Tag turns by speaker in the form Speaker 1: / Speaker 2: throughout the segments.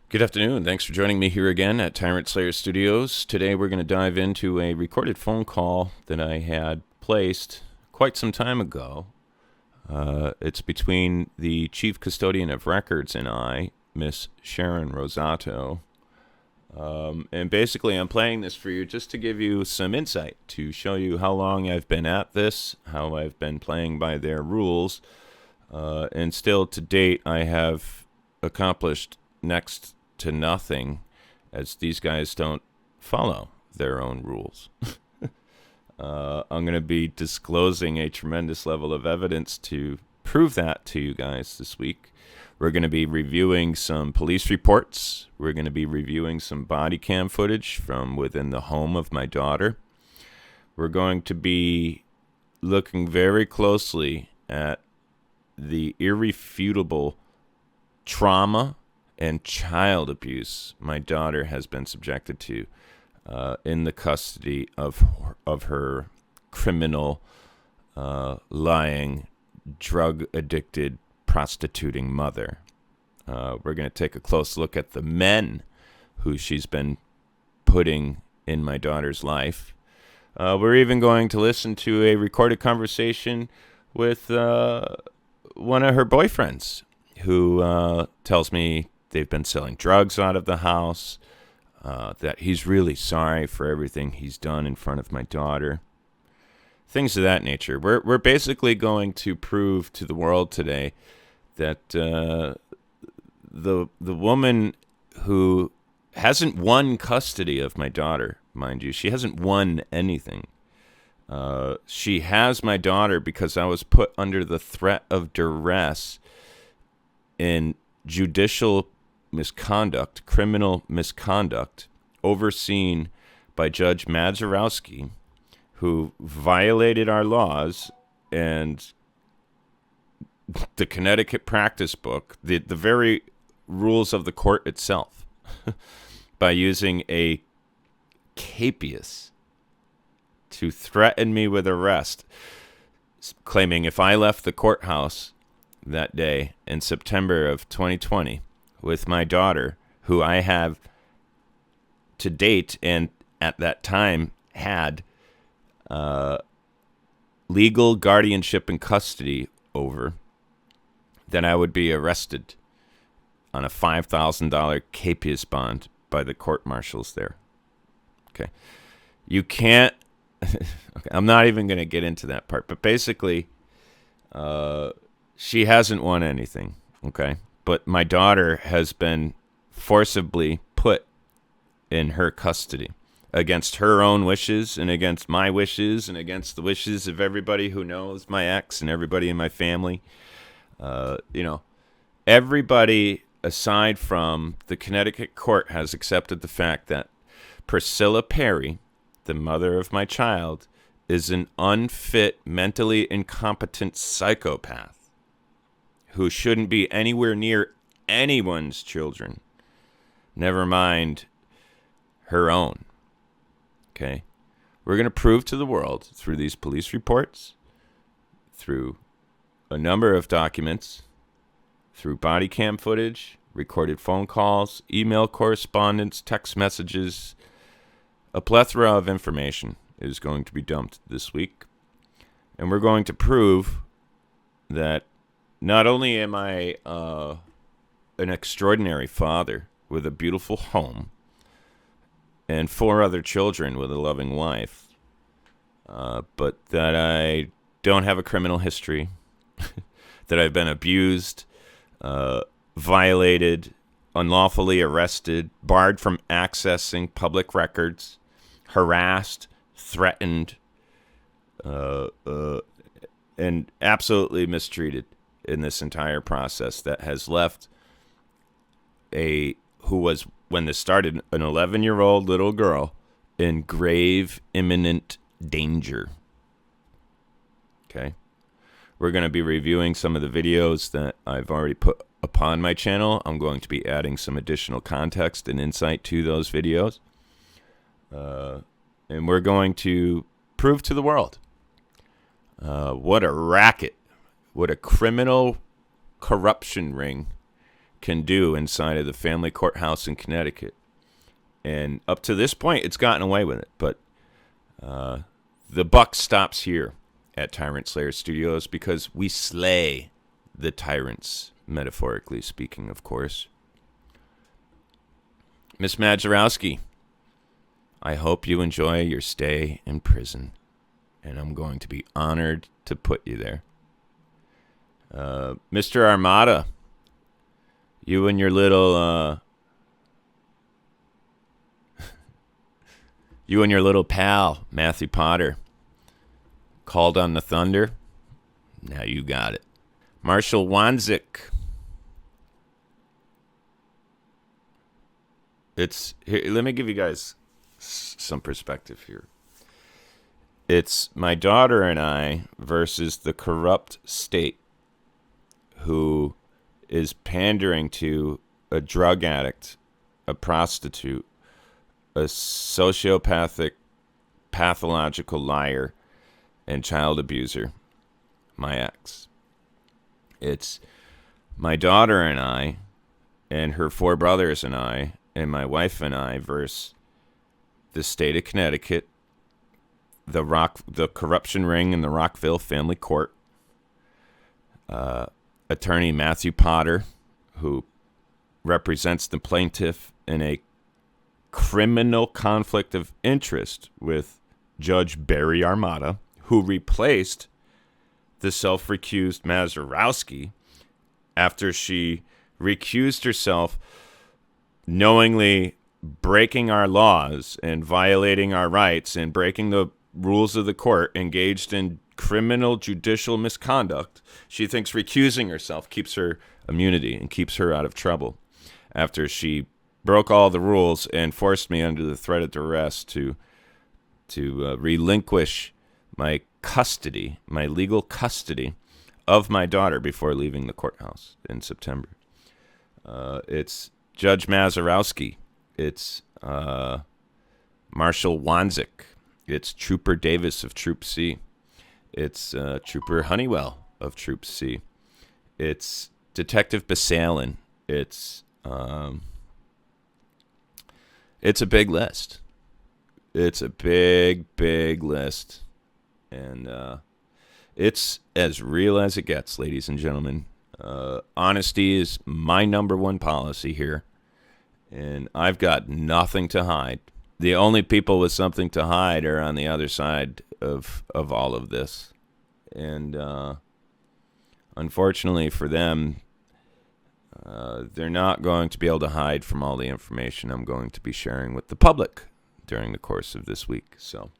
Speaker 1: Good afternoon. Thanks for joining me here again at Tyrant Slayer Studios. Today we're going to dive into a recorded phone call that I had placed quite some time ago. It's between the Chief Custodian of Records and I, Miss Sharon Rosato. And basically I'm playing this for you just to give you some insight, to show you how long I've been at this, how I've been playing by their rules. And still to date I have accomplished next to nothing, as these guys don't follow their own rules. I'm going to be disclosing a tremendous level of evidence to prove that to you guys this week. We're going to be reviewing some police reports. We're going to be reviewing some body cam footage from within the home of my daughter. We're going to be looking very closely at the irrefutable trauma and child abuse my daughter has been subjected to in the custody of her criminal, lying, drug-addicted, prostituting mother. We're going to take a close look at the men who she's been putting in my daughter's life. We're even going to listen to a recorded conversation with one of her boyfriends who tells me they've been selling drugs out of the house, that he's really sorry for everything he's done in front of my daughter. Things of that nature. We're basically going to prove to the world today that the woman who hasn't won custody of my daughter, mind you, she hasn't won anything. She has my daughter because I was put under the threat of duress in judicial misconduct, criminal misconduct, overseen by Judge Madzarowski, who violated our laws and the Connecticut practice book, the very rules of the court itself, by using a capias to threaten me with arrest, claiming if I left the courthouse that day in September of 2020 with my daughter, who I have to date and at that time had legal guardianship and custody over, then I would be arrested on a $5,000 capias bond by the court marshals there. Okay. You can't... okay, I'm not even going to get into that part, but basically, she hasn't won anything, okay? But my daughter has been forcibly put in her custody against her own wishes and against my wishes and against the wishes of everybody who knows my ex and everybody in my family. Everybody aside from the Connecticut court has accepted the fact that Priscilla Perry, the mother of my child, is an unfit, mentally incompetent psychopath who shouldn't be anywhere near anyone's children, never mind her own. Okay? We're going to prove to the world through these police reports, through a number of documents, through body cam footage, recorded phone calls, email correspondence, text messages, a plethora of information is going to be dumped this week. And we're going to prove that not only am I an extraordinary father with a beautiful home and 4 other children with a loving wife, but that I don't have a criminal history, that I've been abused, violated, unlawfully arrested, barred from accessing public records, harassed, threatened, and absolutely mistreated in this entire process that has left who was, when this started, an 11-year-old little girl in grave, imminent danger. Okay? We're going to be reviewing some of the videos that I've already put upon my channel. I'm going to be adding some additional context and insight to those videos. And we're going to prove to the world what a racket, what a criminal corruption ring can do inside of the family courthouse in Connecticut. And up to this point, it's gotten away with it. But the buck stops here at Tyrant Slayer Studios because we slay the tyrants, metaphorically speaking, of course. Miss Madzarowski, I hope you enjoy your stay in prison, and I'm going to be honored to put you there. Mr. Armada, you and your little pal, Matthew Potter, called on the thunder. Now you got it. Marshall Wanzik. Here, let me give you guys some perspective here. It's my daughter and I versus the corrupt state who is pandering to a drug addict, a prostitute, a sociopathic, pathological liar, and child abuser, my ex. It's my daughter and I, and her 4 brothers and I, and my wife and I versus the state of Connecticut, the corruption ring in the Rockville Family Court, attorney Matthew Potter, who represents the plaintiff in a criminal conflict of interest with Judge Barry Armada, who replaced the self-recused Madzarowski after she recused herself, knowingly breaking our laws and violating our rights and breaking the rules of the court, engaged in criminal judicial misconduct. She thinks recusing herself keeps her immunity and keeps her out of trouble, after she broke all the rules and forced me under the threat of duress to relinquish my custody, my legal custody of my daughter before leaving the courthouse in September. It's Judge Madzarowski. It's Marshall Wanzik. It's Trooper Davis of Troop C. It's Trooper Honeywell of Troop C. It's Detective Basalin. It's a big list. It's a big list. And it's as real as it gets, ladies and gentlemen. Honesty is my number one policy here. And I've got nothing to hide. The only people with something to hide are on the other side of all of this. And unfortunately for them, they're not going to be able to hide from all the information I'm going to be sharing with the public during the course of this week. So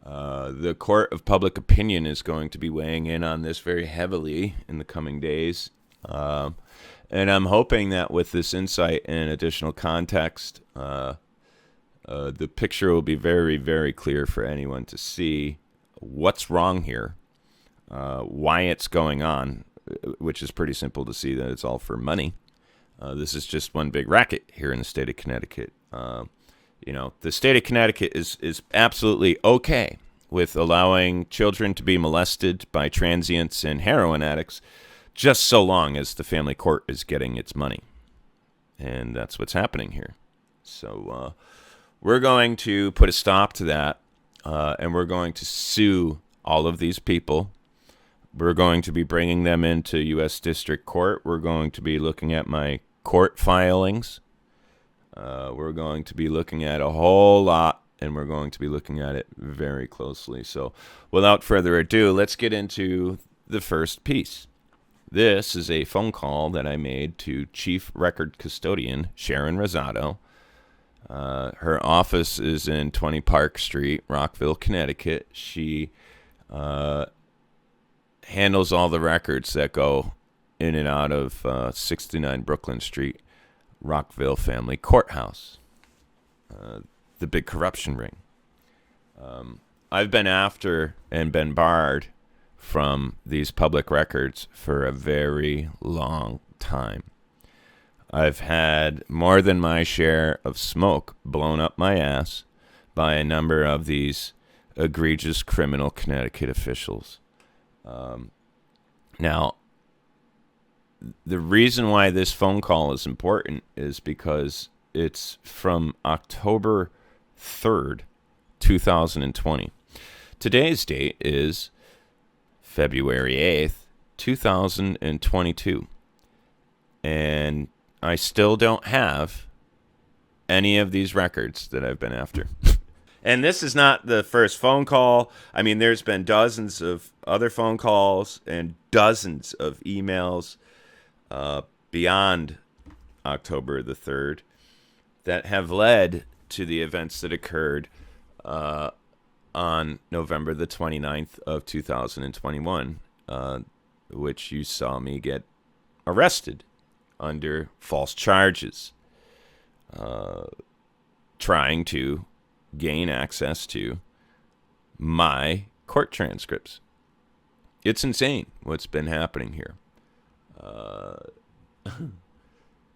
Speaker 1: the court of public opinion is going to be weighing in on this very heavily in the coming days. And I'm hoping that with this insight and additional context, the picture will be very, very clear for anyone to see what's wrong here, why it's going on, which is pretty simple to see that it's all for money. This is just one big racket here in the state of Connecticut. The state of Connecticut is absolutely okay with allowing children to be molested by transients and heroin addicts, just so long as the family court is getting its money. And that's what's happening here. So we're going to put a stop to that, and we're going to sue all of these people. We're going to be bringing them into U.S. District Court. We're going to be looking at my court filings. We're going to be looking at a whole lot, and we're going to be looking at it very closely. So without further ado, let's get into the first piece. This is a phone call that I made to Chief Record Custodian Sharon Rosado. Her office is in 20 Park Street, Rockville, Connecticut. She handles all the records that go in and out of 69 Brooklyn Street, Rockville Family Court House, the big corruption ring. I've been after and been barred from these public records for a very long time. I've had more than my share of smoke blown up my ass by a number of these egregious criminal Connecticut officials. Now, the reason why this phone call is important is because it's from October 3rd, 2020. Today's date is February 8th, 2022. And I still don't have any of these records that I've been after. And this is not the first phone call. I mean, there's been dozens of other phone calls and dozens of emails beyond October the 3rd that have led to the events that occurred on November the 29th of 2021, which you saw me get arrested under false charges, trying to gain access to my court transcripts. It's insane what's been happening here.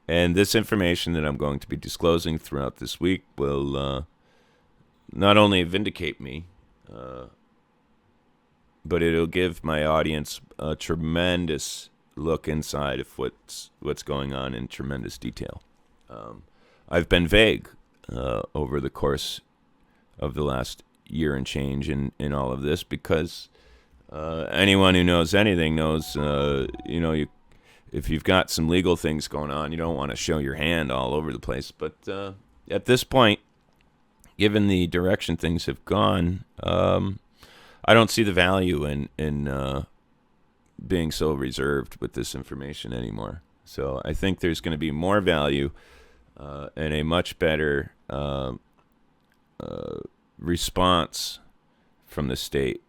Speaker 1: And this information that I'm going to be disclosing throughout this week will not only vindicate me, but it'll give my audience a tremendous look inside of what's going on in tremendous detail. I've been vague over the course of the last year and change in all of this because anyone who knows anything knows, if you've got some legal things going on, you don't want to show your hand all over the place. But at this point, given the direction things have gone, I don't see the value in being so reserved with this information anymore. So I think there's going to be more value and a much better response from the state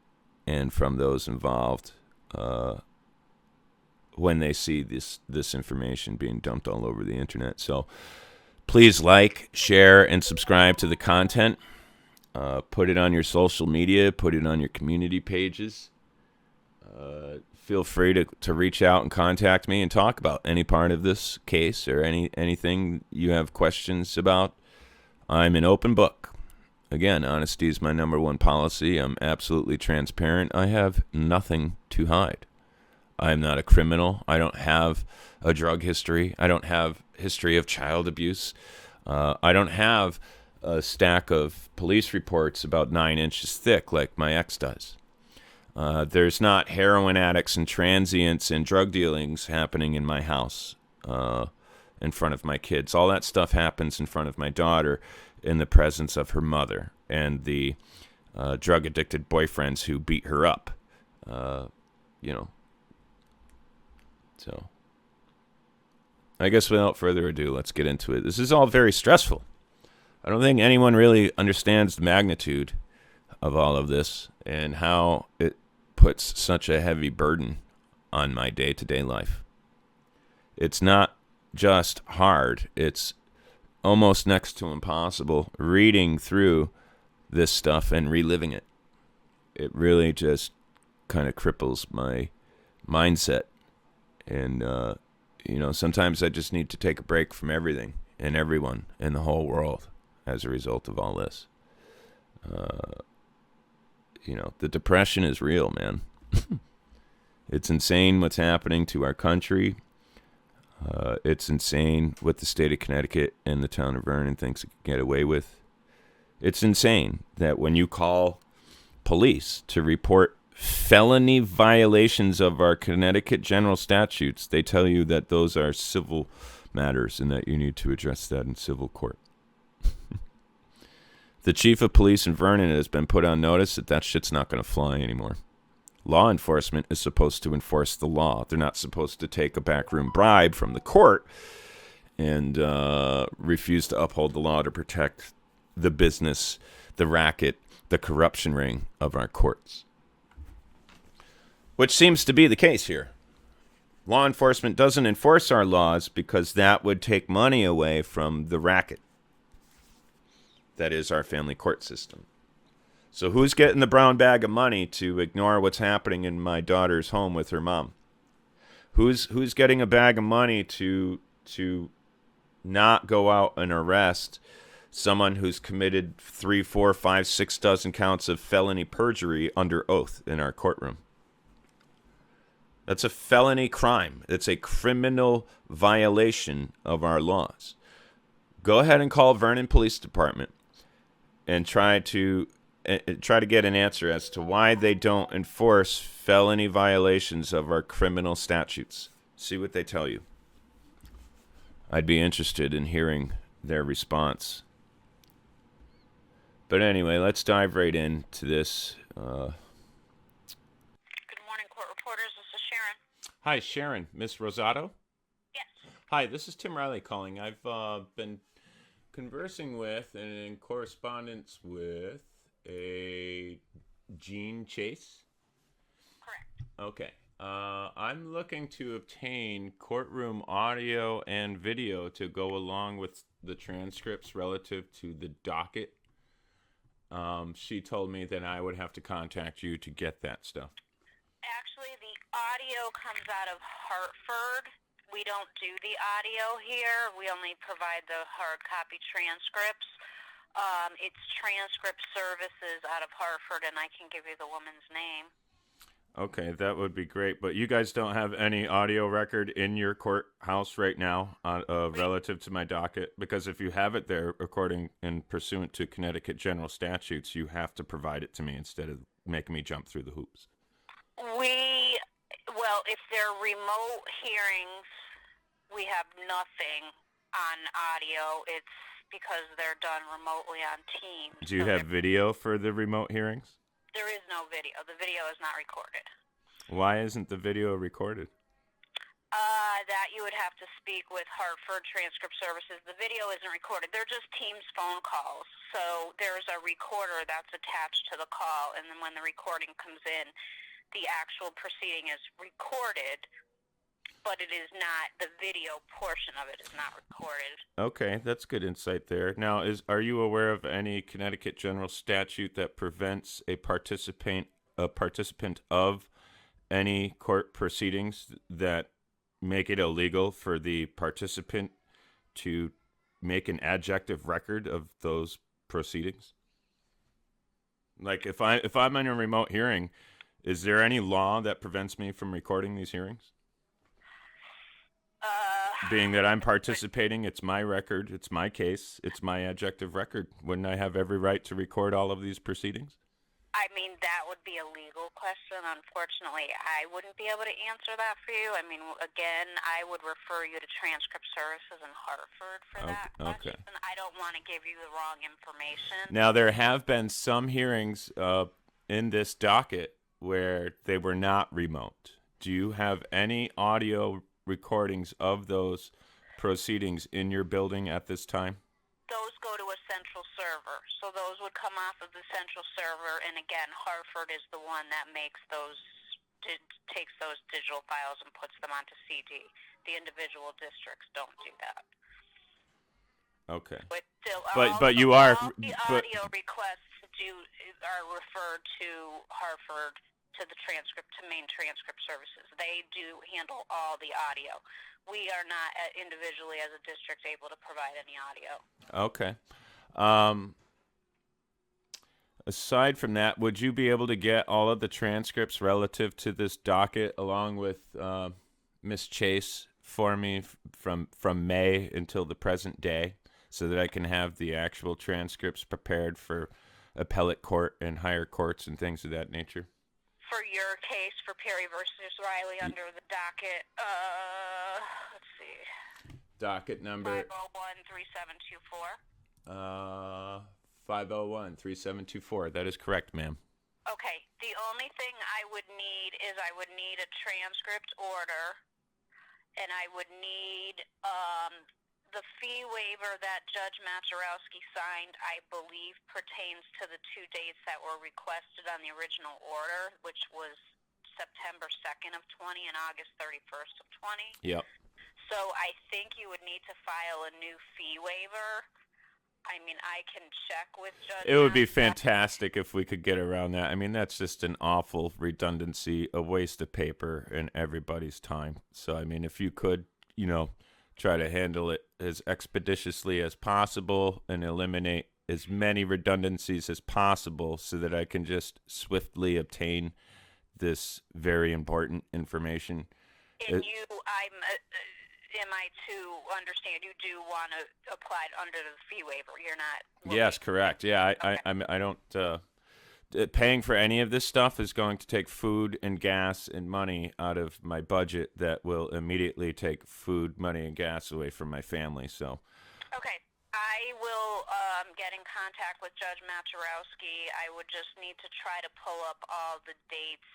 Speaker 1: and from those involved when they see this information being dumped all over the internet. So please like, share, and subscribe to the content. Put it on your social media. Put it on your community pages. Feel free to reach out and contact me and talk about any part of this case or anything you have questions about. I'm an open book. Again, honesty is my number one policy. I'm absolutely transparent. I have nothing to hide. I'm not a criminal. I don't have a drug history. I don't have history of child abuse. I don't have a stack of police reports about 9 inches thick like my ex does. There's not heroin addicts and transients and drug dealings happening in my house in front of my kids. All that stuff happens in front of my daughter in the presence of her mother and the drug-addicted boyfriends who beat her up. So I guess without further ado, let's get into it. This is all very stressful. I don't think anyone really understands the magnitude of all of this and how it puts such a heavy burden on my day-to-day life. It's not just hard. It's almost next to impossible reading through this stuff and reliving it. It really just kind of cripples my mindset. And, sometimes I just need to take a break from everything and everyone in the whole world as a result of all this. The depression is real, man. It's insane what's happening to our country. It's insane what the state of Connecticut and the town of Vernon thinks it can get away with. It's insane that when you call police to report felony violations of our Connecticut general statutes, they tell you that those are civil matters and that you need to address that in civil court. The chief of police in Vernon has been put on notice that shit's not going to fly anymore. Law enforcement is supposed to enforce the law. They're not supposed to take a backroom bribe from the court and refuse to uphold the law to protect the business, the racket, the corruption ring of our courts. Which seems to be the case here. Law enforcement doesn't enforce our laws because that would take money away from the racket. That is our family court system. So who's getting the brown bag of money to ignore what's happening in my daughter's home with her mom? Who's getting a bag of money to not go out and arrest someone who's committed 3, 4, 5, 6 dozen counts of felony perjury under oath in our courtroom? That's a felony crime. It's a criminal violation of our laws. Go ahead and call Vernon Police Department and try to get an answer as to why they don't enforce felony violations of our criminal statutes. See what they tell you. I'd be interested in hearing their response. But anyway, let's dive right into this.
Speaker 2: Good morning, court reporters. This is Sharon.
Speaker 1: Hi, Sharon. Miss Rosato?
Speaker 2: Yes.
Speaker 1: Hi, this is Tim Riley calling. I've been conversing with and in correspondence with a Gene Chase.
Speaker 2: Correct.
Speaker 1: Okay. I'm looking to obtain courtroom audio and video to go along with the transcripts relative to the docket. She told me that I would have to contact you to get that stuff.
Speaker 2: Actually, the audio comes out of Hartford. We don't do the audio here. We only provide the hard copy transcripts. It's Transcript Services out of Hartford, and I can give you the woman's name.
Speaker 1: Okay, that would be great. But you guys don't have any audio record in your courthouse right now relative to my docket? Because if you have it there, according and pursuant to Connecticut general statutes, you have to provide it to me instead of making me jump through the hoops.
Speaker 2: Well, if they're remote hearings, we have nothing on audio. It's because they're done remotely on Teams.
Speaker 1: Do you have video for the remote hearings?
Speaker 2: There is no video. The video is not recorded.
Speaker 1: Why isn't the video recorded?
Speaker 2: That you would have to speak with Hartford Transcript Services. The video isn't recorded. They're just Teams phone calls. So there's a recorder that's attached to the call, and then when the recording comes in, the actual proceeding is recorded, but it is not, the video portion of it is not recorded.
Speaker 1: Okay, that's good insight there. Now, are you aware of any Connecticut general statute that prevents a participant of any court proceedings that make it illegal for the participant to make an adjective record of those proceedings? Like if I'm in a remote hearing, is there any law that prevents me from recording these hearings? Being that I'm participating, it's my record, it's my case, it's my adjective record. Wouldn't I have every right to record all of these proceedings?
Speaker 2: I mean, that would be a legal question. Unfortunately, I wouldn't be able to answer that for you. I mean, again, I would refer you to Transcript Services in Hartford for that question. I don't want to give you the wrong information.
Speaker 1: Now, there have been some hearings in this docket where they were not remote. Do you have any audio recordings of those proceedings in your building at this time?
Speaker 2: Those go to a central server. So those would come off of the central server, and again, Hartford is the one that makes those, takes those digital files and puts them onto CD. The individual districts don't do that.
Speaker 1: Okay.
Speaker 2: But still,
Speaker 1: but you are.
Speaker 2: The audio requests are referred to Hartford, to the transcript, to main transcript services. They do handle all the audio. We are not individually as a district able to provide any audio.
Speaker 1: Okay. Aside from that, would you be able to get all of the transcripts relative to this docket along with Miss Chase for me from May until the present day, so that I can have the actual transcripts prepared for appellate court and higher courts and things of that nature?
Speaker 2: For your case, for Perry versus Riley, under the docket, let's see.
Speaker 1: Docket number
Speaker 2: 501-3724.
Speaker 1: 501-3724. That is correct, ma'am.
Speaker 2: Okay. The only thing I would need is I would need a transcript order, and I would need the fee waiver that Judge Maczarowski signed, I believe, pertains to the 2 dates that were requested on the original order, which was September 2nd of 20 and August 31st of 20.
Speaker 1: Yep.
Speaker 2: So I think you would need to file a new fee waiver. I mean, I can check with Judge.
Speaker 1: It would be fantastic if we could get around that. I mean, that's just an awful redundancy, a waste of paper and everybody's time. So, I mean, if you could, try to handle it as expeditiously as possible and eliminate as many redundancies as possible so that I can just swiftly obtain this very important information.
Speaker 2: And am I to understand you do want to apply it under the fee waiver? You're not.
Speaker 1: Yes, correct. Yeah,
Speaker 2: Okay.
Speaker 1: I don't. Paying for any of this stuff is going to take food and gas and money out of my budget that will immediately take food, money, and gas away from my family. So.
Speaker 2: Okay. I will get in contact with Judge Maturowski. I would just need to try to pull up all the dates.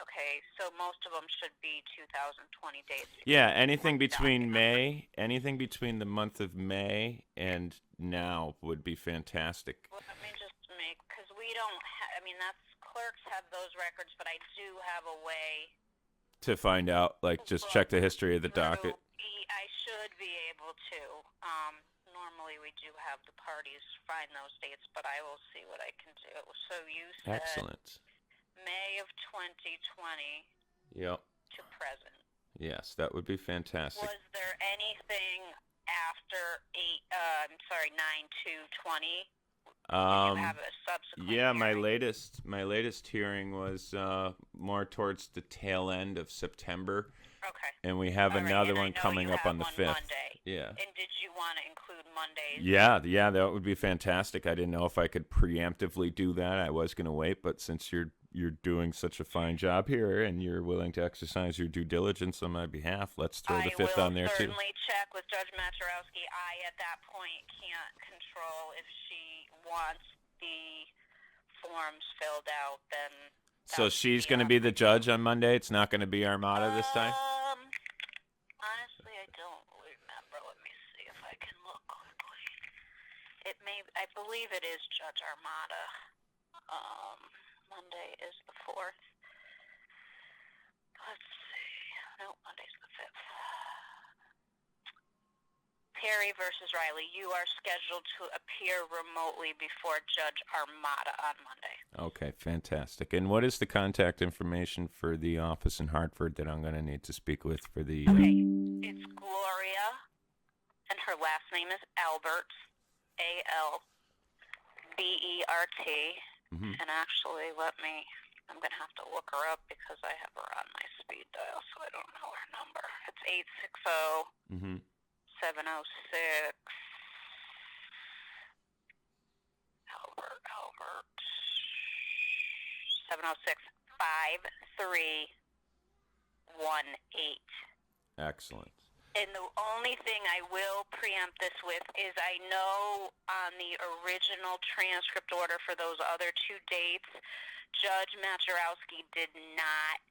Speaker 2: Okay, so most of them should be 2020 dates.
Speaker 1: Yeah, anything between the month of May and now would be fantastic.
Speaker 2: Well, let me just because we don't that's clerks have those records, but I do have a way
Speaker 1: to find out, just check the history of the docket.
Speaker 2: I should be able to. Normally we do have the parties find those dates, but I will see what I can do. So you said
Speaker 1: Excellent.
Speaker 2: May of 2020
Speaker 1: Yep.
Speaker 2: to present.
Speaker 1: Yes, that would be fantastic.
Speaker 2: Was there anything after 9/2/20? You have a subsequent
Speaker 1: hearing? my latest hearing was more towards the tail end of September.
Speaker 2: Okay.
Speaker 1: And we have another one coming up on the 5th.
Speaker 2: Monday.
Speaker 1: Yeah.
Speaker 2: And did you want to include Mondays?
Speaker 1: Yeah, that would be fantastic. I didn't know if I could preemptively do that. I was going to wait, but since you're doing such a fine job here and you're willing to exercise your due diligence on my behalf, let's throw the 5th on there too.
Speaker 2: I will certainly check with Judge Maturowski. I, at that point, can't control if she wants the forms filled out, then...
Speaker 1: So she's going to be the judge on Monday? It's not going to be Armada this time?
Speaker 2: Honestly, I don't remember. Let me see if I can look quickly. I believe it is Judge Armada. Monday is the 4th. Let's see. No, Monday's the 5th. Perry versus Riley, you are scheduled to appear remotely before Judge Armada on Monday.
Speaker 1: Okay, fantastic. And what is the contact information for the office in Hartford that I'm going to need to speak with for the...
Speaker 2: Okay, it's Gloria, and her last name is Albert, Albert. Mm-hmm. And actually, I'm going to have to look her up because I have her on my speed dial, so I don't know her number. It's 860... 706 Albert 706-5318.
Speaker 1: Excellent.
Speaker 2: And the only thing I will preempt this with is I know on the original transcript order for those other two dates, Judge Maturowski did not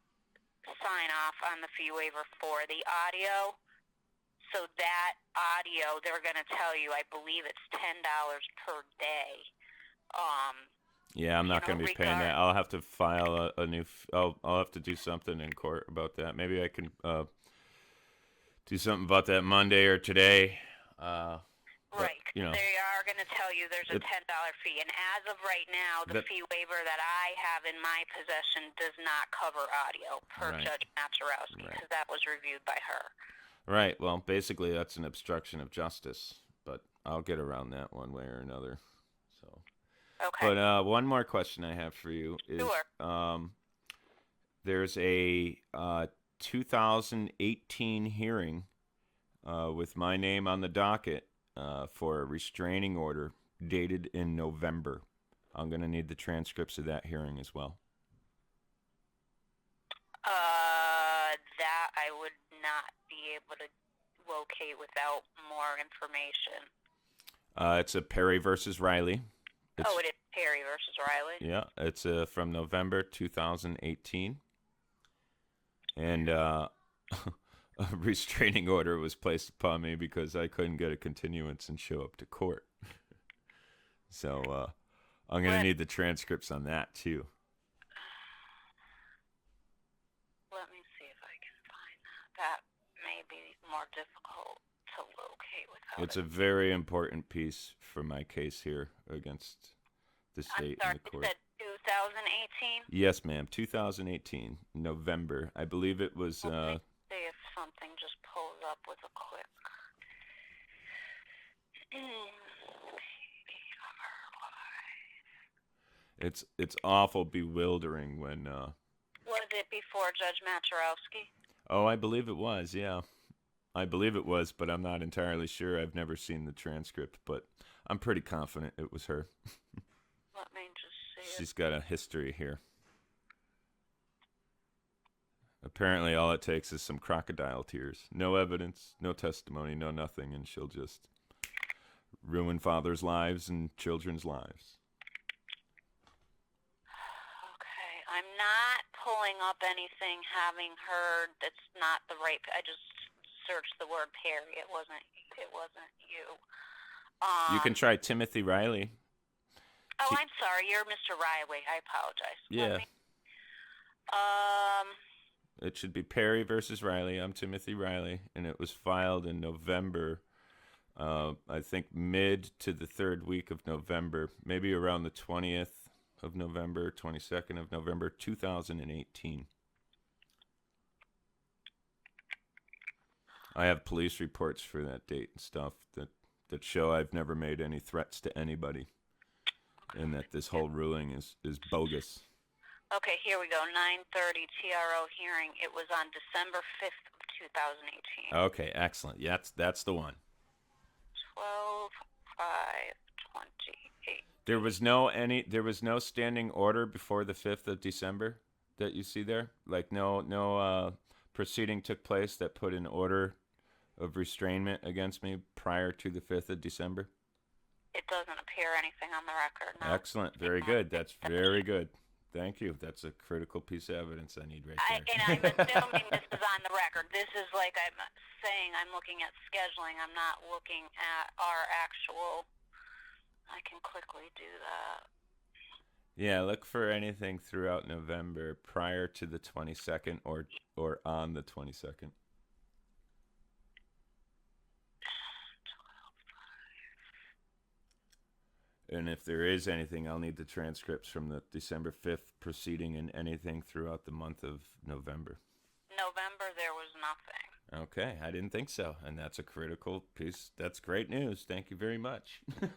Speaker 2: sign off on the fee waiver for the audio. So that audio, they're going to tell you, I believe it's $10 per day.
Speaker 1: Yeah, I'm not going to be paying that. I'll have to file a new. I'll have to do something in court about that. Maybe I can do something about that Monday or today.
Speaker 2: Right. They are going to tell you there's a $10 fee, and as of right now, the fee waiver that I have in my possession does not cover audio per Judge Maturowski because that was reviewed by her.
Speaker 1: Right. Well, basically, that's an obstruction of justice, but I'll get around that one way or another. So.
Speaker 2: Okay.
Speaker 1: But one more question I have for you is, there's a 2018 hearing with my name on the docket for a restraining order dated in November. I'm going to need the transcripts of that hearing as well.
Speaker 2: That I would not be able to locate without more information.
Speaker 1: It's a Perry versus Riley.
Speaker 2: It is Perry versus Riley?
Speaker 1: Yeah, it's from November 2018. And a restraining order was placed upon me because I couldn't get a continuance and show up to court. So I'm going to need the transcripts on that, too.
Speaker 2: Let me see if I can find that. That may be more difficult to locate without
Speaker 1: It's a very important piece for my case here against the state and the court.
Speaker 2: You said 2018?
Speaker 1: Yes, ma'am. 2018, November. I believe it was...
Speaker 2: Let me see if something just pulls up with a quick...
Speaker 1: It's awful bewildering when.
Speaker 2: Was it before Judge Maturowski?
Speaker 1: Oh, I believe it was. Yeah, I believe it was, but I'm not entirely sure. I've never seen the transcript, but I'm pretty confident it was her.
Speaker 2: Let me just see it.
Speaker 1: She's got a history here. Apparently, all it takes is some crocodile tears. No evidence, no testimony, no nothing, and she'll just ruin fathers' lives and children's lives.
Speaker 2: Okay, I'm not pulling up anything having heard that's not the right. I just searched the word Perry. It wasn't you.
Speaker 1: You can try Timothy Riley.
Speaker 2: Oh, I'm sorry. You're Mr. Riley. I apologize.
Speaker 1: Yeah. It should be Perry versus Riley. I'm Timothy Riley, and it was filed in November. I think mid to the third week of November, maybe around the 20th of November, 22nd of November, 2018. I have police reports for that date and stuff that show I've never made any threats to anybody, and that this whole ruling is bogus.
Speaker 2: Okay, here we go. 9:30 TRO hearing. It was on December 5th of 2018.
Speaker 1: Okay, excellent. Yeah, that's the one.
Speaker 2: 12/5/28.
Speaker 1: There was no standing order before the 5th of December that you see there. Like no proceeding took place that put an order of restrainment against me prior to the 5th of December.
Speaker 2: It doesn't appear anything on the record. No.
Speaker 1: Excellent. Very good. That's very good. Thank you. That's a critical piece of evidence I need right there.
Speaker 2: And I'm assuming this is on the record. This is like I'm saying I'm looking at scheduling. I'm not looking at our actual. I can quickly do that.
Speaker 1: Yeah, look for anything throughout November prior to the 22nd or on the 22nd. And if there is anything, I'll need the transcripts from the December 5th proceeding and anything throughout the month of November.
Speaker 2: November, there was nothing.
Speaker 1: Okay, I didn't think so. And that's a critical piece. That's great news. Thank you very much.
Speaker 2: And,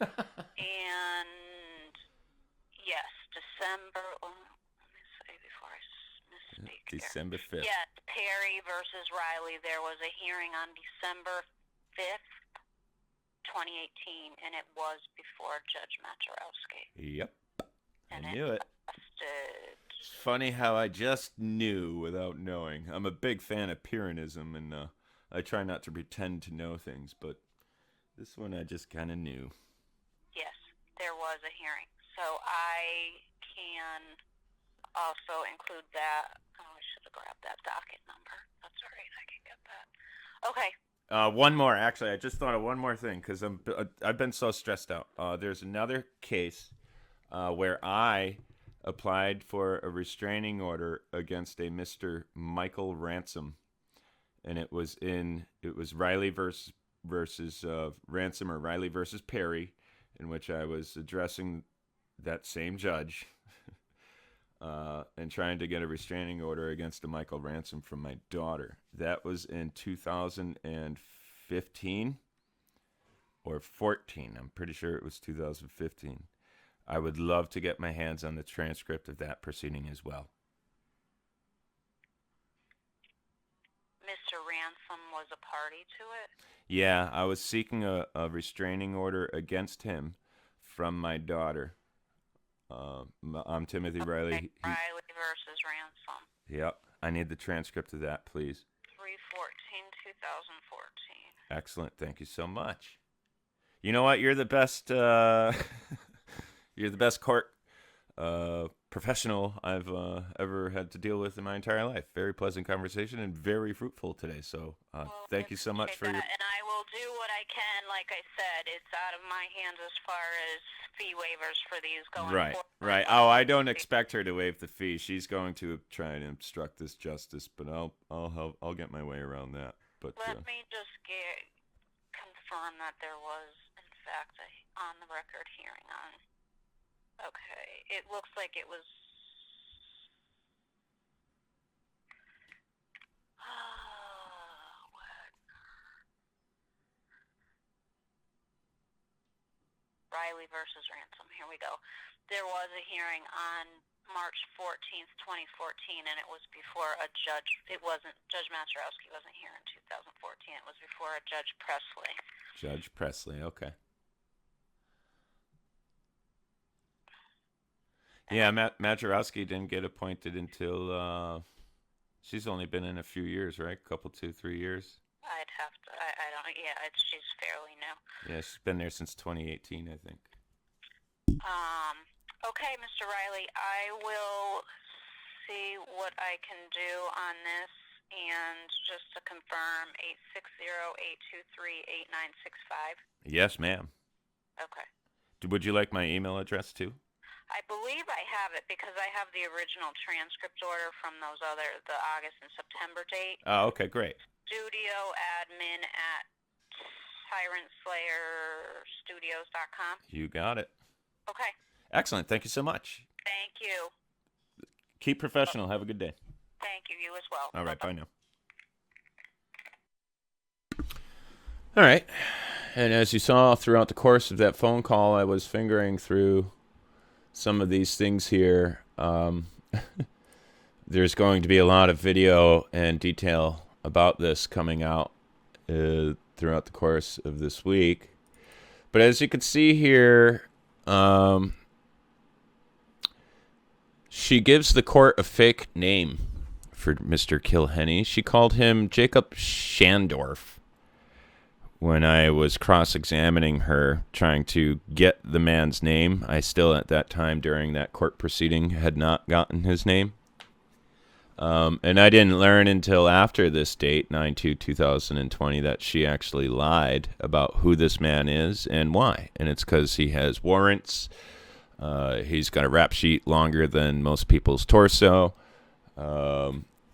Speaker 2: yes, December, let me say before I misspeak
Speaker 1: December 5th.
Speaker 2: Yes, Perry versus Riley. There was a hearing on December 5th. 2018, and it was before Judge Maturowski.
Speaker 1: Yep.
Speaker 2: And
Speaker 1: I knew it.
Speaker 2: Lasted...
Speaker 1: It's funny how I just knew without knowing. I'm a big fan of Pyrrhonism, and I try not to pretend to know things, but this one I just kind of knew.
Speaker 2: Yes, there was a hearing. So I can also include that. Oh, I should have grabbed that docket number. That's all right. I can get that. Okay.
Speaker 1: One more, actually. I just thought of one more thing because I've been so stressed out. There's another case where I applied for a restraining order against a Mr. Michael Ransom, and it was Riley versus Ransom, or Riley versus Perry, in which I was addressing that same judge and trying to get a restraining order against a Michael Ransom from my daughter. That was in 2015 or 14. I'm pretty sure it was 2015. I would love to get my hands on the transcript of that proceeding as well.
Speaker 2: Mr. Ransom was a party to it?
Speaker 1: Yeah, I was seeking a restraining order against him from my daughter. I'm Timothy Riley.
Speaker 2: Riley versus Ransom.
Speaker 1: Yep. I need the transcript of that, please.
Speaker 2: 3/14/2014.
Speaker 1: Excellent. Thank you so much. You know what? You're the best. You're the best court professional I've ever had to deal with in my entire life. Very pleasant conversation and very fruitful today. So thank you so much for your...
Speaker 2: And I will do what I can. Like I said, it's out of my hands as far as fee waivers for these going forward.
Speaker 1: Right. Oh, I don't expect her to waive the fee. She's going to try and obstruct this justice, but I'll get my way around that. But
Speaker 2: let me just confirm that there was, in fact, a on the record hearing on. Okay, it looks like it was. What? Riley versus Ransom. Here we go. There was a hearing on March 14th, 2014, and it was before a judge. It wasn't, Judge Maturowski wasn't here in 2014. It was before a Judge Presley.
Speaker 1: Judge Presley, okay. Yeah, Maturowski didn't get appointed until, she's only been in a few years, right? A couple, 2-3 years?
Speaker 2: I'd have to, I don't, yeah, she's fairly new.
Speaker 1: Yeah, she's been there since 2018, I think.
Speaker 2: Okay, Mr. Riley, I will see what I can do on this, and just to confirm, 860-823-8965.
Speaker 1: Yes, ma'am.
Speaker 2: Okay.
Speaker 1: Would you like my email address, too?
Speaker 2: I believe I have it because I have the original transcript order from the August and September date.
Speaker 1: Oh, okay, great.
Speaker 2: StudioAdmin@TyrantSlayerStudios.com.
Speaker 1: You got it.
Speaker 2: Okay.
Speaker 1: Excellent. Thank you so much.
Speaker 2: Thank you.
Speaker 1: Keep professional. Have a good day.
Speaker 2: Thank you. You as well.
Speaker 1: All right.
Speaker 2: Bye-bye.
Speaker 1: Bye now. All right. And as you saw throughout the course of that phone call, I was fingering through some of these things here. There's going to be a lot of video and detail about this coming out throughout the course of this week. But as you can see here, she gives the court a fake name for Mr. Kilhenny. She called him Jacob Shandorf when I was cross-examining her, trying to get the man's name. I still, at that time during that court proceeding, had not gotten his name. And I didn't learn until after this date, 9/2/2020, that she actually lied about who this man is and why. And it's because he has warrants. He's got a rap sheet longer than most people's torso.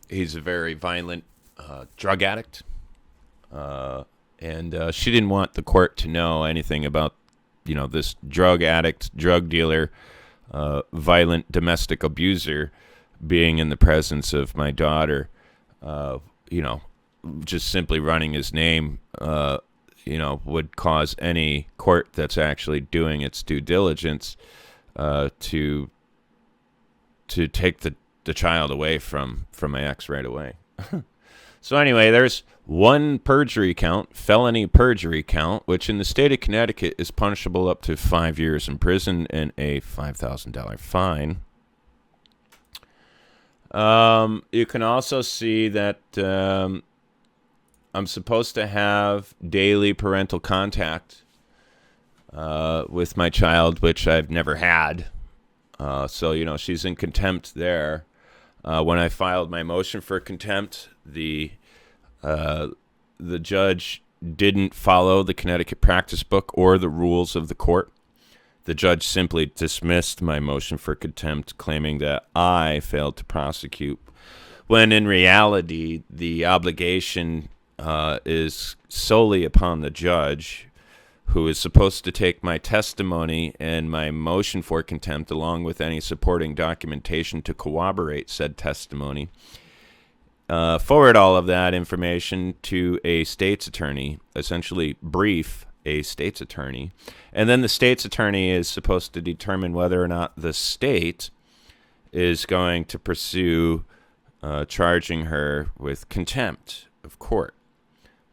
Speaker 1: He's a very violent drug addict. And she didn't want the court to know anything about, this drug addict, drug dealer, violent domestic abuser being in the presence of my daughter. Just simply running his name, would cause any court that's actually doing its due diligence to take the child away from my ex right away. So anyway, there's one perjury count, felony perjury count, which in the state of Connecticut is punishable up to 5 years in prison and a $5,000 fine. You can also see that I'm supposed to have daily parental contact with my child, which I've never had. So, she's in contempt there. When I filed my motion for contempt, the judge didn't follow the Connecticut practice book or the rules of the court. The judge simply dismissed my motion for contempt, claiming that I failed to prosecute, when in reality, the obligation is solely upon the judge, who is supposed to take my testimony and my motion for contempt along with any supporting documentation to corroborate said testimony, forward all of that information to a state's attorney, essentially brief a state's attorney, and then the state's attorney is supposed to determine whether or not the state is going to pursue charging her with contempt of court.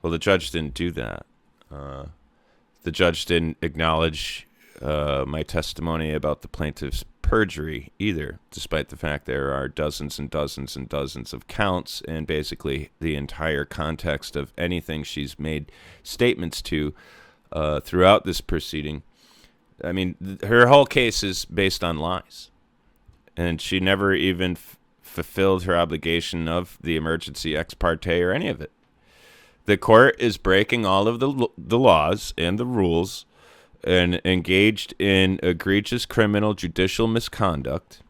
Speaker 1: Well, the judge didn't do that. The judge didn't acknowledge my testimony about the plaintiff's perjury either, despite the fact there are dozens and dozens and dozens of counts, and basically the entire context of anything she's made statements to throughout this proceeding. I mean, her whole case is based on lies, and she never even fulfilled her obligation of the emergency ex parte or any of it. The court is breaking all of the laws and the rules and engaged in egregious criminal judicial misconduct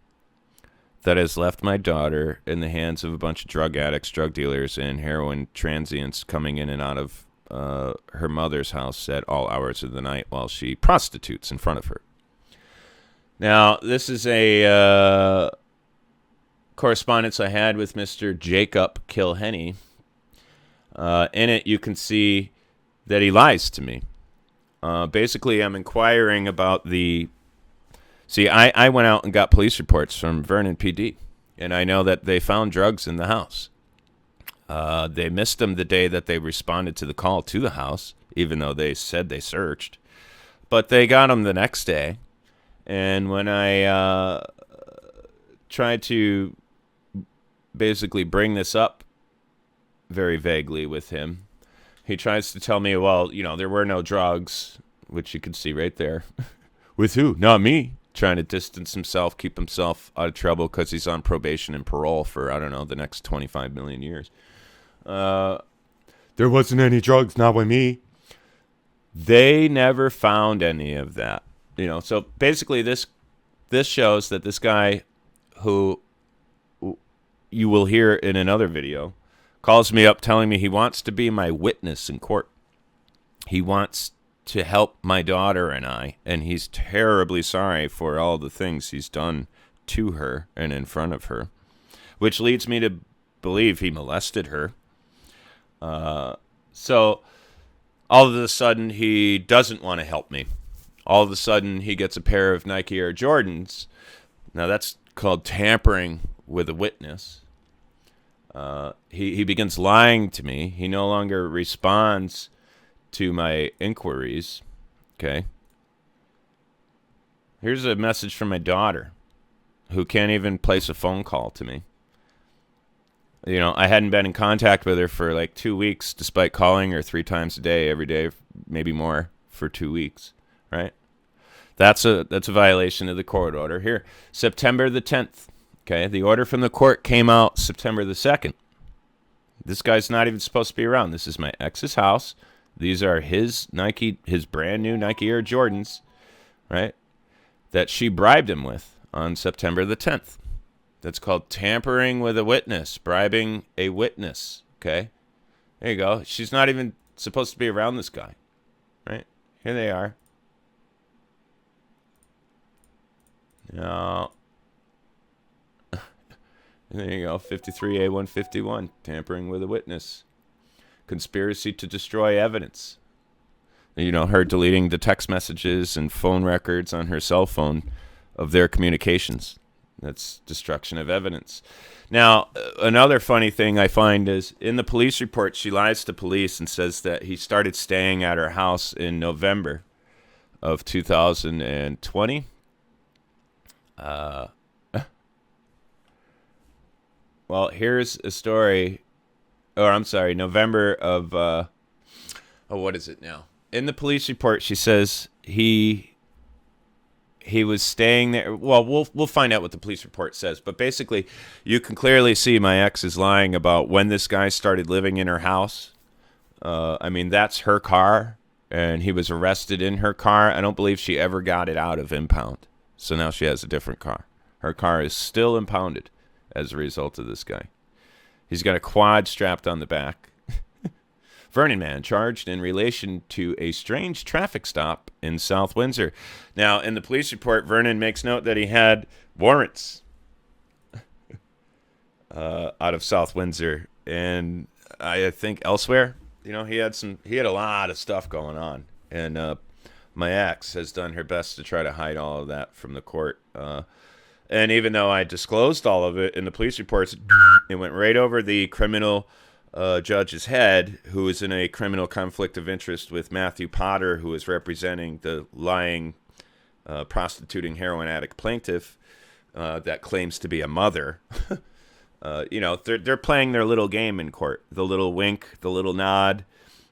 Speaker 1: that has left my daughter in the hands of a bunch of drug addicts, drug dealers, and heroin transients coming in and out of her mother's house at all hours of the night while she prostitutes in front of her. Now, this is a correspondence I had with Mr. Jacob Kilhenny. In it, you can see that he lies to me. Basically, I'm inquiring about the... See, I went out and got police reports from Vernon PD, and I know that they found drugs in the house. They missed them the day that they responded to the call to the house, even though they said they searched. But they got them the next day. And when I tried to basically bring this up very vaguely with him, he tries to tell me, well, there were no drugs, which you can see right there. With who? Not me. Trying to distance himself, keep himself out of trouble because he's on probation and parole for, I don't know, the next 25 million years. There wasn't any drugs, not with me. They never found any of that. So basically this shows that this guy, who you will hear in another video, calls me up telling me he wants to be my witness in court. He wants to help my daughter and I, and he's terribly sorry for all the things he's done to her and in front of her, which leads me to believe he molested her. So all of a sudden he doesn't want to help me. All of a sudden he gets a pair of Nike Air Jordans. Now that's called tampering with a witness. He begins lying to me. He no longer responds to my inquiries. Okay. Here's a message from my daughter, who can't even place a phone call to me. I hadn't been in contact with her for like 2 weeks, despite calling her 3 times a day, every day, maybe more, for 2 weeks. Right? That's a violation of the court order. Here, September the 10th. Okay, the order from the court came out September the 2nd. This guy's not even supposed to be around. This is my ex's house. These are his brand new Nike Air Jordans, right, that she bribed him with on September the 10th. That's called tampering with a witness, bribing a witness, okay? There you go. She's not even supposed to be around this guy, right? Here they are. Now, there you go, 53A151, tampering with a witness. Conspiracy to destroy evidence. Her deleting the text messages and phone records on her cell phone of their communications. That's destruction of evidence. Now, another funny thing I find is in the police report, she lies to police and says that he started staying at her house in November of 2020. Well, here's a story. November of, what is it now? In the police report, she says he was staying there. Well, we'll find out what the police report says. But basically, you can clearly see my ex is lying about when this guy started living in her house. That's her car, and he was arrested in her car. I don't believe she ever got it out of impound. So now she has a different car. Her car is still impounded as a result of this guy. He's got a quad strapped on the back. Vernon man charged in relation to a strange traffic stop in South Windsor. Now, in the police report, Vernon makes note that he had warrants out of South Windsor, and I think elsewhere. He had a lot of stuff going on, and my ex has done her best to try to hide all of that from the court. And even though I disclosed all of it in the police reports, it went right over the criminal judge's head, who is in a criminal conflict of interest with Matthew Potter, who is representing the lying, prostituting heroin addict plaintiff that claims to be a mother. They're playing their little game in court. The little wink, the little nod,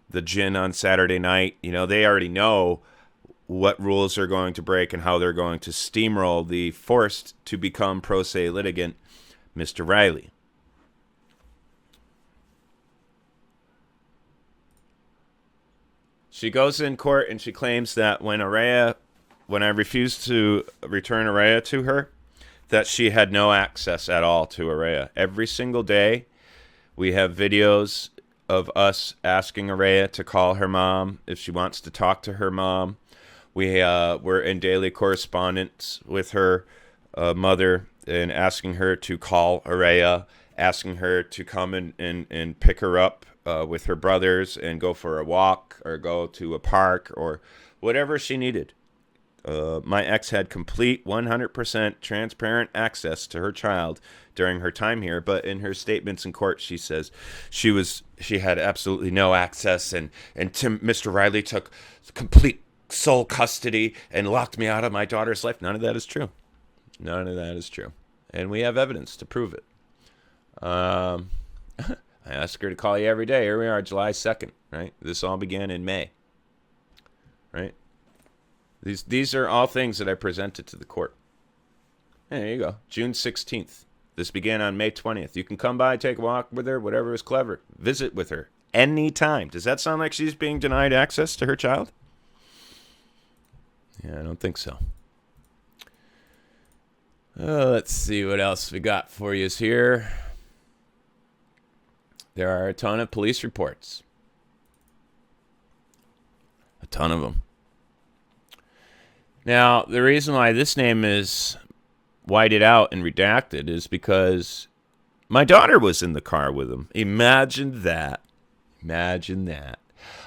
Speaker 1: the gin on Saturday night. They already know what rules are going to break and how they're going to steamroll the forced to become pro se litigant, Mr. Riley. She goes in court and she claims that when I refused to return Araya to her, that she had no access at all to Araya. Every single day, we have videos of us asking Araya to call her mom if she wants to talk to her mom. We're in daily correspondence with her mother and asking her to call Araya, asking her to come and pick her up with her brothers and go for a walk or go to a park or whatever she needed. My ex had complete 100% transparent access to her child during her time here, but in her statements in court, she says she had absolutely no access, and Mr. Riley took complete sole custody and locked me out of my daughter's life. None of that is true. None of that is true, and we have evidence to prove it. I ask her to call you every day. Here we are, July 2nd, right? This all began in May, right? These are all things that I presented to the court. There you go. June 16th. This began on May 20th. You can come by, take a walk with her, whatever is clever. Visit with her anytime. Does that sound like she's being denied access to her child? Yeah, I don't think so. Let's see what else we got for you here. There are a ton of police reports. A ton of them. Now, the reason why this name is whited out and redacted is because my daughter was in the car with him. Imagine that. Imagine that.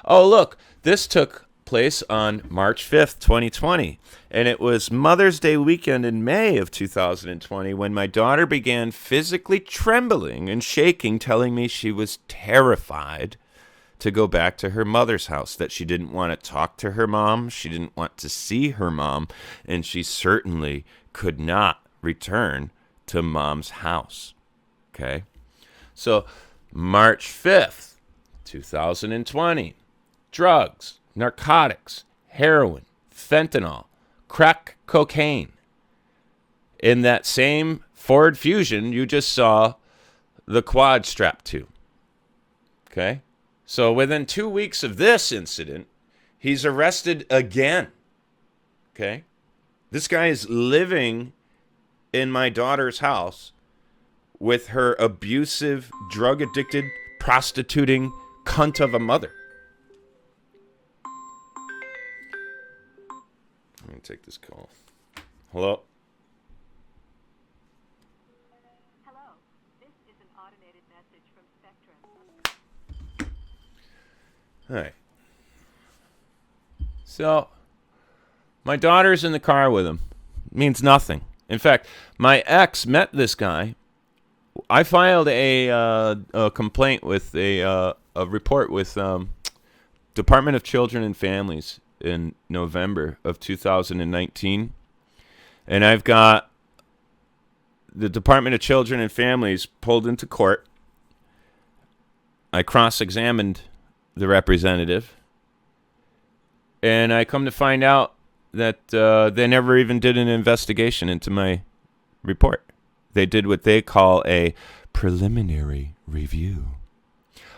Speaker 1: Oh, look, this took place on March 5th, 2020, and it was Mother's Day weekend in May of 2020 when my daughter began physically trembling and shaking, telling me she was terrified to go back to her mother's house, that she didn't want to talk to her mom, she didn't want to see her mom, and she certainly could not return to mom's house. Okay? So, March 5th, 2020, drugs, narcotics, heroin, fentanyl, crack cocaine. In that same Ford Fusion, you just saw the quad strapped to. Okay? So within 2 weeks of this incident, he's arrested again. Okay? This guy is living in my daughter's house with her abusive, drug-addicted, prostituting cunt of a mother. Let me take this call. Hello?
Speaker 3: Hello. This is an automated message from Spectrum.
Speaker 1: All right. So, my daughter's in the car with him. Means nothing. In fact, my ex met this guy. I filed a complaint with a report with Department of Children and Families in November of 2019. And I've got the Department of Children and Families pulled into court. I cross-examined the representative. And I come to find out that they never even did an investigation into my report. They did what they call a preliminary review.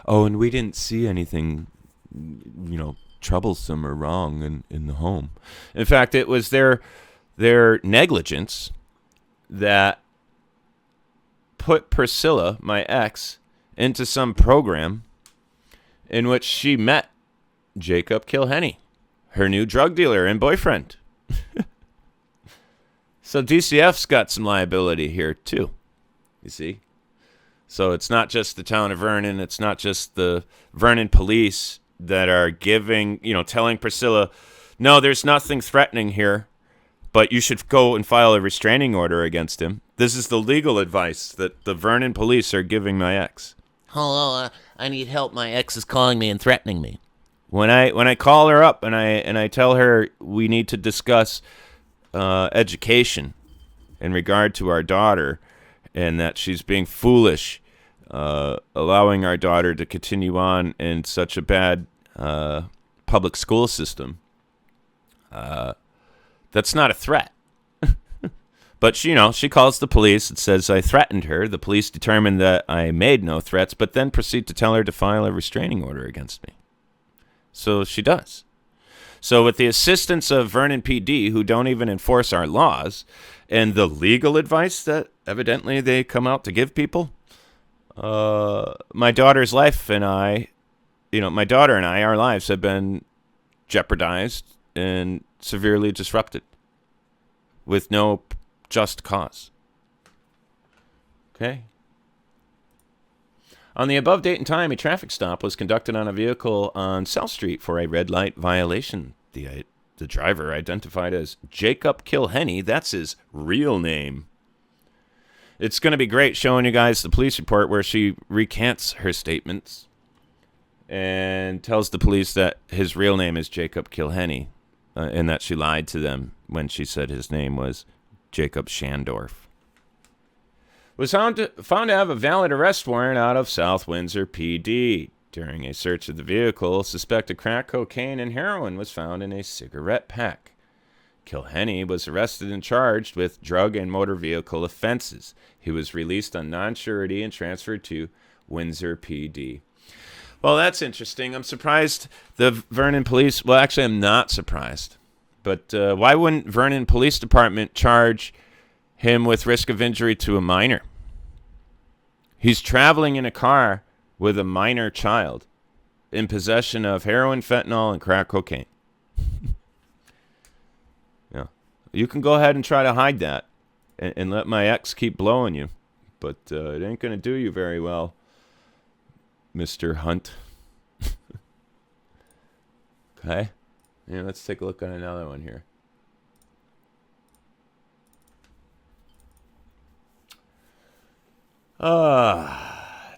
Speaker 1: Oh, and we didn't see anything, troublesome or wrong in the home. In fact, it was their negligence that put Priscilla, my ex, into some program in which she met Jacob Kilhenny, her new drug dealer and boyfriend. So DCF's got some liability here too, you see. So it's not just the town of Vernon, it's not just the Vernon police that are telling Priscilla, no, there's nothing threatening here, but you should go and file a restraining order against him. This is the legal advice that the Vernon police are giving my ex.
Speaker 4: Hello, I need help. My ex is calling me and threatening me.
Speaker 1: When I call her up and I tell her we need to discuss education in regard to our daughter, and that she's being foolish, allowing our daughter to continue on in such a bad public school system, that's not a threat. But she calls the police and says I threatened her. The police determined that I made no threats, but then proceed to tell her to file a restraining order against me. So she does. So with the assistance of Vernon PD, who don't even enforce our laws, and the legal advice that evidently they come out to give people, my daughter's life and my daughter and I, our lives have been jeopardized and severely disrupted with no just cause. Okay? On the above date and time, a traffic stop was conducted on a vehicle on South Street for a red light violation. The driver, identified as Jacob Kilhenny, that's his real name. It's going to be great showing you guys the police report where she recants her statements and tells the police that his real name is Jacob Kilhenny, and that she lied to them when she said his name was Jacob Shandorf. Was found to have a valid arrest warrant out of South Windsor PD. During a search of the vehicle, suspected crack cocaine and heroin was found in a cigarette pack. Kilhenny was arrested and charged with drug and motor vehicle offenses. He was released on non-surety and transferred to Windsor PD. Well, that's interesting. I'm surprised the Vernon Police... Well, actually, I'm not surprised. But why wouldn't Vernon Police Department charge him with risk of injury to a minor? He's traveling in a car with a minor child in possession of heroin, fentanyl, and crack cocaine. Yeah, you can go ahead and try to hide that and let my ex keep blowing you, but it ain't going to do you very well, Mr. Hunt. Okay? Yeah, let's take a look at another one here. Ah.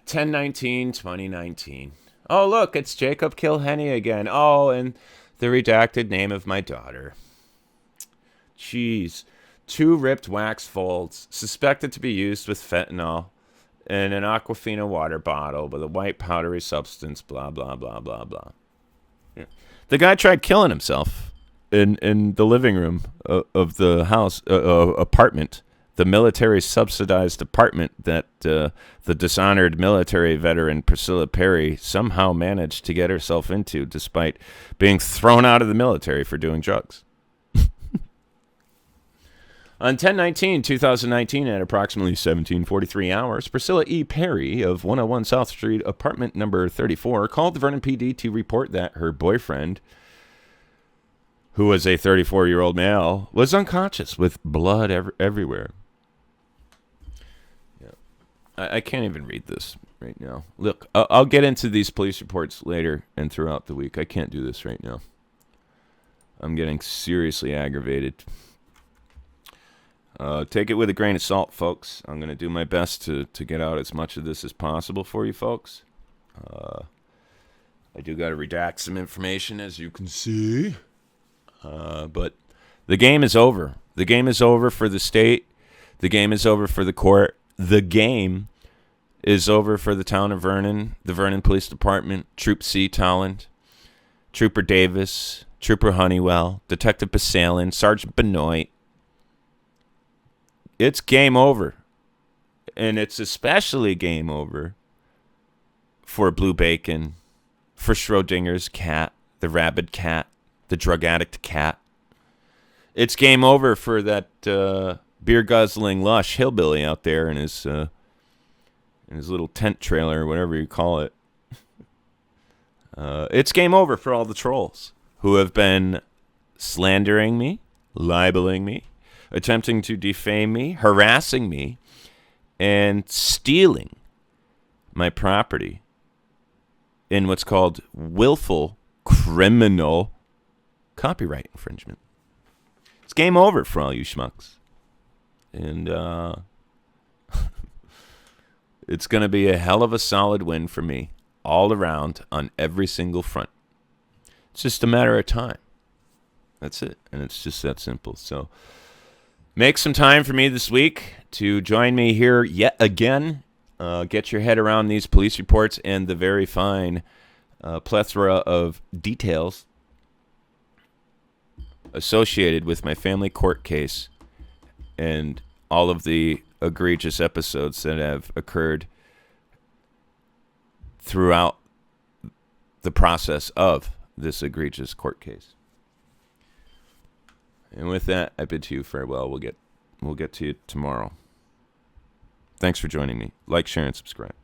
Speaker 1: 10/19/2019. Oh, look, it's Jacob Kilhenny again. Oh, and the redacted name of my daughter. Jeez. 2 ripped wax folds, suspected to be used with fentanyl, in an Aquafina water bottle with a white powdery substance, blah, blah, blah, blah, blah. Yeah. The guy tried killing himself in the living room of the house, apartment. The military-subsidized apartment that the dishonored military veteran Priscilla Perry somehow managed to get herself into despite being thrown out of the military for doing drugs. On 10/19/2019, at approximately 17:43 hours, Priscilla E. Perry of 101 South Street, apartment number 34, called the Vernon PD to report that her boyfriend, who was a 34-year-old male, was unconscious with blood everywhere. I can't even read this right now. Look, I'll get into these police reports later and throughout the week. I can't do this right now. I'm getting seriously aggravated. Take it with a grain of salt, folks. I'm going to do my best to get out as much of this as possible for you folks. I do got to redact some information, as you can see. But the game is over. The game is over for the state. The game is over for the court. The game is over for the town of Vernon, the Vernon Police Department, Troop C, Tolland, Trooper Davis, Trooper Honeywell, Detective Basalin, Sergeant Benoit. It's game over. And it's especially game over for Blue Bacon, for Schrodinger's cat, the rabid cat, the drug addict cat. It's game over for that beer-guzzling lush hillbilly out there in his little tent trailer, or whatever you call it. It's game over for all the trolls who have been slandering me, libeling me, attempting to defame me, harassing me, and stealing my property in what's called willful criminal copyright infringement. It's game over for all you schmucks. And it's going to be a hell of a solid win for me all around on every single front. It's just a matter of time. That's it. And it's just that simple. So make some time for me this week to join me here yet again. Get your head around these police reports and the very fine plethora of details associated with my family court case and all of the egregious episodes that have occurred throughout the process of this egregious court case. And with that, I bid to you farewell. We'll get to you tomorrow. Thanks for joining me. Like, share, and subscribe.